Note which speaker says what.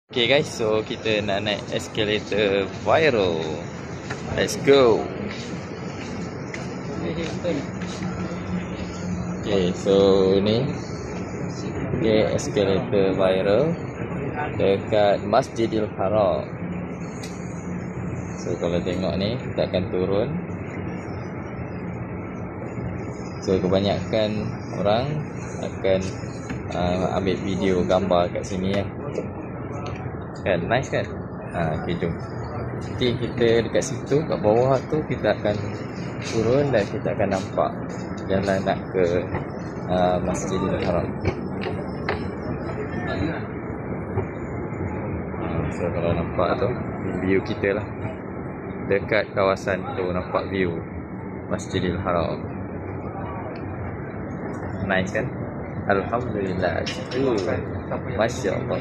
Speaker 1: Okay guys, so kita nak naik escalator viral. Let's go. Okay, so ni escalator viral dekat Masjidil Haram. So kalau tengok ni, kita akan turun. So kebanyakan orang akan ambil video gambar kat sini ya. Kan nice kan? Okay, jom. Nanti kita dekat situ, kat bawah tu kita akan turun dan kita akan nampak jalan nak ke Masjidil Haram. So kalau nampak tu view kita lah dekat kawasan tu, nampak view Masjidil Haram. Nice kan? Alhamdulillah. Masya Allah.